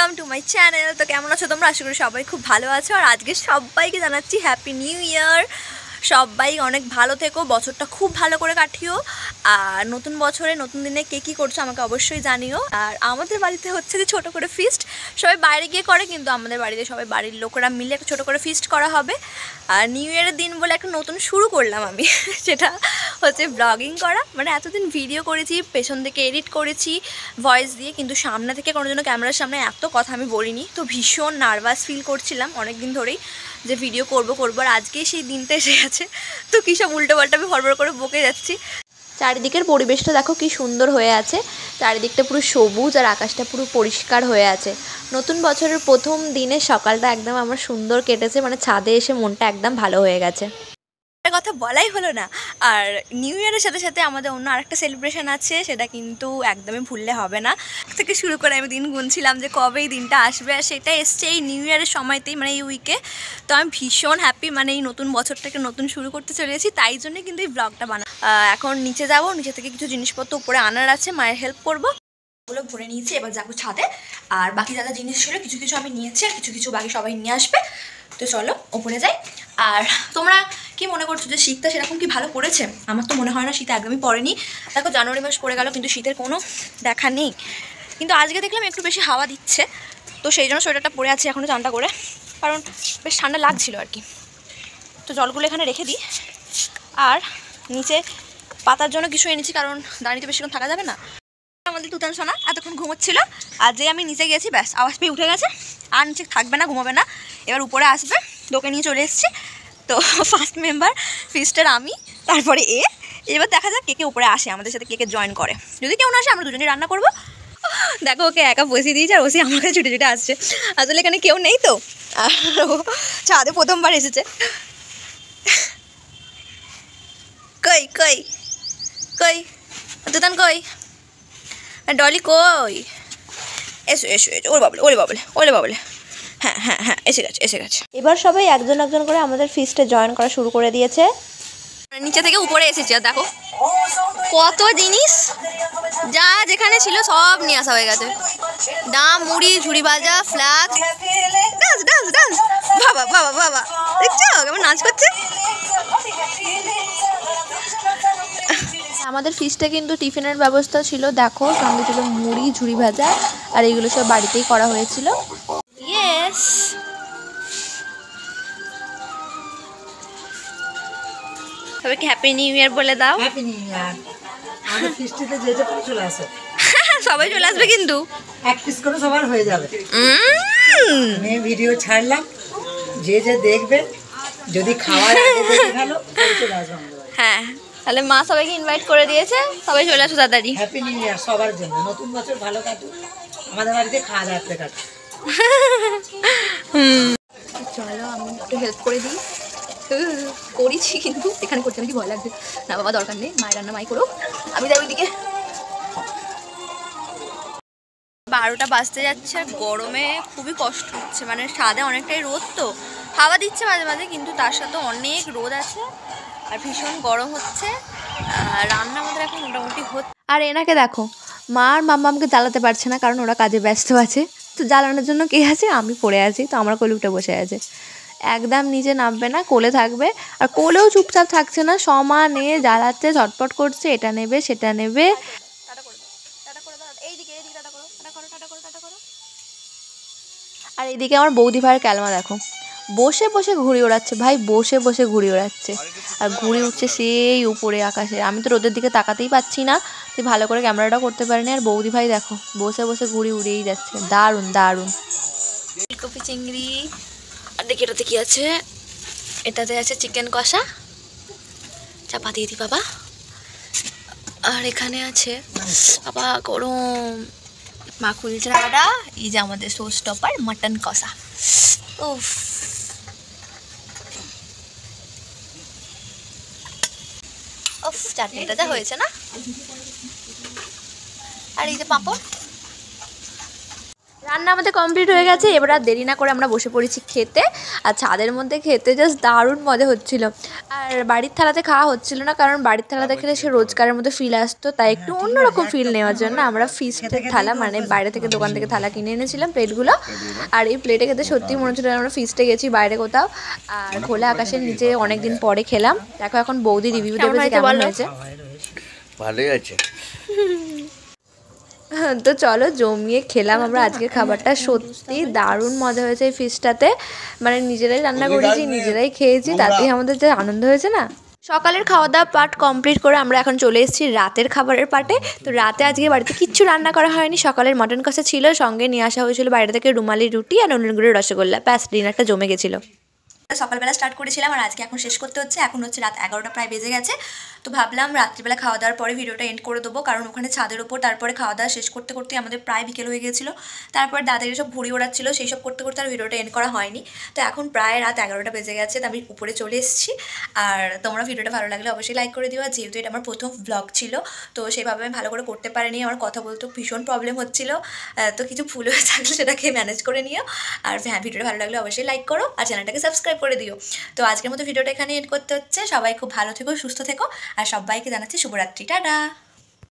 Welcome to my channel. তো কেমন আছো তোমরা? আশা করি সবাই খুব ভালো আছো। আর আজকে সবাইকে জানাচ্ছি হ্যাপি নিউ ইয়ার। সবাই অনেক ভালো থেকো, বছরটা খুব ভালো করে কাটিও। আর নতুন বছরে নতুন দিনে কে কী করছো আমাকে অবশ্যই জানিও। আর আমাদের বাড়িতে হচ্ছে যে ছোটো করে ফিস্ট, সবাই বাইরে গিয়ে করে, কিন্তু আমাদের বাড়িতে সবাই বাড়ির লোকেরা মিলে একটা ছোটো করে ফিস্ট করা হবে। আর নিউ ইয়ারের দিন বলে একটা নতুন শুরু করলাম আমি সেটা হচ্ছে ব্লগিং করা। মানে এতদিন ভিডিও করেছি, পেছন থেকে এডিট করেছি ভয়েস দিয়ে, কিন্তু সামনে থেকে কোনো জন্য ক্যামেরার সামনে এত কথা আমি বলিনি। তো ভীষণ নার্ভাস ফিল করছিলাম অনেক দিন ধরেই যে ভিডিও করবো আর আজকেই সেই দিনটা এসে গেছে। তো কী সব উল্টোপাল্টা আমি হড়বড় করে বকে যাচ্ছি। চারিদিকের পরিবেশটা দেখো কি সুন্দর হয়ে আছে, চারিদিকটা পুরো সবুজ আর আকাশটা পুরো পরিষ্কার হয়ে আছে। নতুন বছরের প্রথম দিনের সকালটা একদম আমার সুন্দর কেটেছে, মানে ছাদে এসে মনটা একদম ভালো হয়ে গেছে। কথা বলাই হলো না। আর নিউ ইয়ারের সাথে সাথে আমাদের অন্য আরেকটা সেলিব্রেশন আছে, সেটা কিন্তু একদমই ভুললে হবে না। থেকে শুরু করে আমি দিন গুনছিলাম যে কবে এই দিনটা আসবে, আর সেটা এসছে এই নিউ ইয়ারের সময়তেই, মানে এই উইকে। তো আমি ভীষণ হ্যাপি, মানে এই নতুন বছরটাকে নতুন শুরু করতে চলেছি, তাই জন্য কিন্তু এই ব্লগটা বানানো। এখন নিচে যাব, নিচে থেকে কিছু জিনিসপত্র উপরে আনার আছে, মায়ের হেল্প করবো। ওগুলো ভরে নিয়েছি, এবার যাবো ছাদে। আর বাকি যা যা জিনিস ছিল কিছু কিছু আমি নিয়েছি, আর কিছু কিছু বাকি সবাই নিয়ে আসবে। তো চলো ওপরে যাই। আর তোমরা কি মনে করছো যে শীতটা সেরকম কি ভালো পড়েছে? আমার তো মনে হয় না, শীত একদমই পড়েনি। দেখো জানুয়ারি মাস পড়ে গেল কিন্তু শীতের কোনো দেখা নেই। কিন্তু আজকে দেখলাম একটু বেশি হাওয়া দিচ্ছে, তো সেই জন্য সোয়েটারটা পরে আছি এখনও চানটা করে, কারণ বেশ ঠান্ডা লাগছিল আর কি। তো জলগুলো এখানে রেখে দিই। আর নিচে পাতার জন্য কিছু এনেছি, কারণ দাঁড়িয়ে বেশিক্ষণ থাকা যাবে না। আমাদের তুতান সোনা এতক্ষণ ঘুমোচ্ছিল, আর যে আমি নিচে গেছি ব্যাস আওয়াজ পেয়ে উঠে গেছে, আর নিচে থাকবে না, ঘুমাবে না, এবার উপরে আসবে। তোকে নিয়ে চলে এসেছি। তো ফার্স্ট মেম্বার ফিস্টের আমি, তারপরে এবার দেখা যাক কে কে উপরে আসে, আমাদের সাথে কে কে জয়েন করে। যদি কেউ না আসে আমরা দুজনেই রান্না করবো। দেখো ওকে একা বসিয়ে দিয়েছে, আর ওসে আমার কাছে ছুটে ছুটে আসছে। আসলে এখানে কেউ নেই তো, আর ও ছাদে প্রথমবার এসেছে। কই কই কই তুতান কই, ডলি কই? এসো এসো এসো, ওরে বাবলে ওরে বাবলে ওরে বাবলে। হ্যাঁ হ্যাঁ হ্যাঁ, এসে গেছে এসে গেছে। এবার সবাই একজন একজন করে আমাদের ফিস্টে জয়েন করা শুরু করে দিয়েছে। নিচে থেকে উপরে এসেছি, আর দেখো কত জিনিস, যা যেখানে ছিল সব নিয়ে আসা হয়ে গেছে। ডাম, মুড়ি, ঝুড়ি ভাজা, ফ্লাক্স, ডান্স ডান্স ডান্স। বাবা বাবা বাবা, দেখছো কেমন নাচ করছে। আমাদের ফিস্টে কিন্তু টিফিনের ব্যবস্থা ছিল, দেখো সঙ্গে ছিল মুড়ি, ঝুড়ি ভাজা, আর এগুলো সব বাড়িতেই করা হয়েছিল। ইয়েস, সবাইকে হ্যাপি নিউ ইয়ার বলে দাও। Happy new year. আমাদের ফিস্টিতে যেতে পারে চলে আসো। সবাই চলে আসবে কিন্তু এক পিস করে সবার হয়ে যাবে। আমি ভিডিও ছাড়লাম, যে যে দেখবে, যদি খাওয়ার আগে দেখে ভালো চলে আসবে আমাদের বাড়ি। হ্যাঁ, তাহলে মা সবাইকে ইনভাইট করে দিয়েছে, সবাই চলে আসো তাড়াতাড়ি। হ্যাপি নিউ ইয়ার সবার জন্য, নতুন বছর ভালো কাটুক, আমাদের বাড়িতে খাওয়া দাওয়াতে কাটুক। চলো আমি একটু হেল্প করে দিই। করেছি কিন্তু এখানে করতে আমি কি ভয় লাগছে না, বাবা দরকার নেই, মায়ের রান্না মাই করো, আমি যাই ওইদিকে। 12টা বাজতে যাচ্ছে, আর গরমে খুবই কষ্ট হচ্ছে। মানে ছাদে অনেকটাই রোদ, তো হাওয়া দিচ্ছে মাঝে মাঝে, কিন্তু তার সাথে অনেক রোদ আছে, আর ভীষণ গরম হচ্ছে। রান্না আমাদের এখন মোটামুটি হচ্ছে। আর এনাকে দেখো, মা আর মাম্মা আমাকে জ্বালাতে পারছে না, কারণ ওরা কাজে ব্যস্ত আছে। তো জ্বালানোর জন্য কে আছে? আমি পড়ে আছি, তো আমার কোলে উঠে বসে আছে। একদম নিচে নামবে না, কোলে থাকবে। আর কোলেও চুপচাপ থাকছে না, সমানে জ্বালাচ্ছে, ঝটপট করছে, এটা নেবে সেটা নেবে। আর এইদিকে আমার বৌদি ভাইয়ের ক্যালমা দেখো, বসে বসে ঘুড়ি ওড়াচ্ছে, ভাই বসে বসে ঘুড়ি ওড়াচ্ছে, আর ঘুড়ি উঠছে সেই উপরে আকাশে। আমি তো রোদের দিকে তাকাতেই পাচ্ছি না, তুই ভালো করে ক্যামেরাটা করতে পারিনি। আর বৌদি ভাই দেখো বসে বসে ঘুড়ি উড়িয়েই যাচ্ছে, দারুণ দারুণ। ফুলকপি চিংড়ি, আর দেখি এটাতে কি আছে, এটাতে আছে চিকেন কষা, চাপা দিয়ে দি বাবা। আর এখানে আছে বাবা গরম মাখুল চাড়া, এই যে আমাদের সোস টপার মাটন কষা। উফ, উফ, চাটনিটা যা হয়েছে না। আর এই যে পাঁপড়, রান্না আমাদের কমপ্লিট হয়ে গেছে, এবার আর দেরি না করে আমরা বসে পড়েছি খেতে। আর ছাদের মধ্যে খেতে জাস্ট দারুণ মজা হচ্ছিল। আর বাড়ির থালাতে খাওয়া হচ্ছিল না, কারণ বাড়ির থালাতে খেলে সে রোজকারের মধ্যে ফিল আসতো, তাই একটু অন্যরকম ফিল নেওয়ার জন্য আমরা ফিস্টের থালা মানে বাইরে থেকে দোকান থেকে থালা কিনে এনেছিলাম প্লেটগুলো। আর এই প্লেটে খেতে সত্যি মনে হচ্ছিল আমরা ফিস্টে গেছি বাইরে কোথাও। আর খোলা আকাশের নিচে অনেকদিন পরে খেলাম। দেখো এখন বৌদি রিভিউ দেবে যে কেমন হয়েছে। ভালোই আছে। তো চলো জমিয়ে খেলাম আমরা আজকের খাবারটা, সত্যি দারুণ মজা হয়েছে এই ফিশটাতে। মানে নিজেরাই রান্না করেছি, নিজেরাই খেয়েছি, তাতেই আমাদের যে আনন্দ হয়েছে না। সকালের খাওয়া দাওয়া পার্ট কমপ্লিট করে আমরা এখন চলে এসেছি রাতের খাবারের পার্টে। তো রাতে আজকে বাড়িতে কিচ্ছু রান্না করা হয়নি, সকালের মটন কষা ছিল, সঙ্গে নিয়ে আসা হয়েছিল বাইরে থেকে রুমালি রুটি আর নুনগুড়ের রসগোল্লা, ব্যাস ডিনারটা জমে গেছিলো। সকালবেলা স্টার্ট করেছিলাম আর আজকে এখন শেষ করতে হচ্ছে। এখন হচ্ছে রাত 11টা প্রায় বেজে গেছে। তো ভাবলাম রাত্রিবেলা খাওয়া দাওয়ার পরে ভিডিওটা এন্ড করে দেবো, কারণ ওখানে ছাদের ওপর তারপরে খাওয়া দাওয়া শেষ করতে করতে আমাদের প্রায় বিকেল হয়ে গিয়েছিলো। তারপর দাদার সব ঘুড়ি ওড়াচ্ছিলো, সেই সব করতে করতে আর ভিডিওটা এন্ড করা হয়নি। তো এখন প্রায় রাত 11টা বেজে গেছে, তো আমি উপরে চলে এসেছি। আর তোমরা ভিডিওটা ভালো লাগলে অবশ্যই লাইক করে দিও। আর যেহেতু এটা আমার প্রথম ব্লগ ছিল, তো সেভাবে আমি ভালো করে করতে পারিনি, আমার কথা বলতে ভীষণ প্রবলেম হচ্ছিলো। তো কিছু ভুল হয়ে থাকলে সেটাকে ম্যানেজ করে নিও। আর হ্যাঁ, ভিডিওটা ভালো লাগলে অবশ্যই লাইক করো আর চ্যানেলটাকে সাবস্ক্রাইব করে দিও। তো আজকের মতো ভিডিওটা এখানে এন্ড করতে হচ্ছে। সবাই খুব ভালো থেকো, সুস্থ থেকো, আর সবাইকে জানাচ্ছি শুভরাত্রি, টাটা।